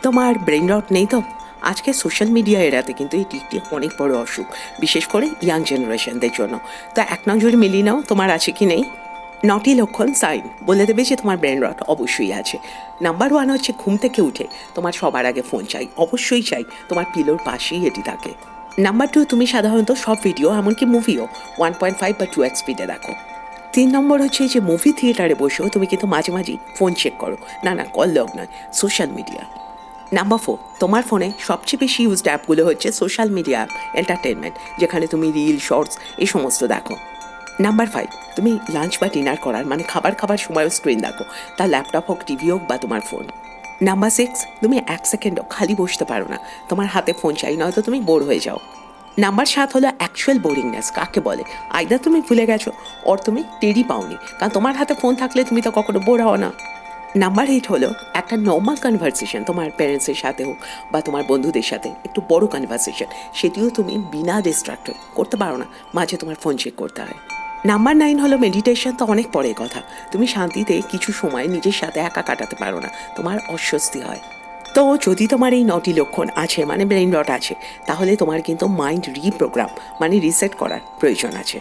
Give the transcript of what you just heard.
তোমার ব্রেন রট নেই তো? আজকে সোশ্যাল মিডিয়া এরাতে কিন্তু এটি একটি অনেক বড় অসুখ, বিশেষ করে ইয়াং জেনারেশনদের জন্য। তো এক নজরে মিলিয়ে নাও তোমার আছে কি নেই। 9টি লক্ষণ সাইন বলে দেবে যে তোমার ব্রেন রট অবশ্যই আছে। নাম্বার 1 হচ্ছে ঘুম থেকে উঠে তোমার সবার আগে ফোন চাই, অবশ্যই চাই, তোমার পিলোর পাশেই এটি থাকে। নাম্বার 2, তুমি সাধারণত সব ভিডিও এমনকি মুভিও 1.5 বা 2x স্পিডে দেখো। 3 নম্বর হচ্ছে যে মুভি থিয়েটারে বসেও তুমি কিন্তু মাঝে মাঝেই ফোন চেক করো, না কল লগ নয়, সোশ্যাল মিডিয়া। নাম্বার 4, তোমার ফোনে সবচেয়ে বেশি ইউজড অ্যাপগুলো হচ্ছে সোশ্যাল মিডিয়া অ্যাপ, এন্টারটেনমেন্ট, যেখানে তুমি রিল, শর্টস এই সমস্ত দেখো। নাম্বার 5, তুমি লাঞ্চ বা ডিনার করার মানে খাবার সময়ও স্ক্রিন দেখো, তা ল্যাপটপ হোক, টিভি হোক বা তোমার ফোন। নাম্বার 6, তুমি 1 সেকেন্ডও খালি বসতে পারো না, তোমার হাতে ফোন চাই, নয়তো তুমি বোর হয়ে যাও। নাম্বার 7 হলো অ্যাকচুয়াল বোরিংনেস। কাকে বলে? আইদার তুমি ভুলে গেছো ওর তুমি টেরই পাওনি, কারণ তোমার হাতে ফোন থাকলে তুমি তো কখনো বোর হও না। নাম্বার 8 হলো একটা নর্মাল কনভারসেশন, তোমার প্যারেন্টসের সাথে হোক বা তোমার বন্ধুদের সাথে একটু বড় কনভারসেশন, সেটিও তুমি বিনা ডিস্ট্রাক্ট করতে পারো না, মাঝে তোমার ফোন চেক করতে হয়। নাম্বার 9 হলো মেডিটেশন। তো অনেক পরের কথা, তুমি শান্তিতে কিছু সময় নিজের সাথে একা কাটাতে পারো না, তোমার অস্বস্তি হয়। তো যদি তোমার এই 9টি লক্ষণ আছে মানে ব্রেইন রট আছে, তাহলে তোমার কিন্তু মাইন্ড রিপ্রোগ্রাম মানে রিসেট করার প্রয়োজন আছে।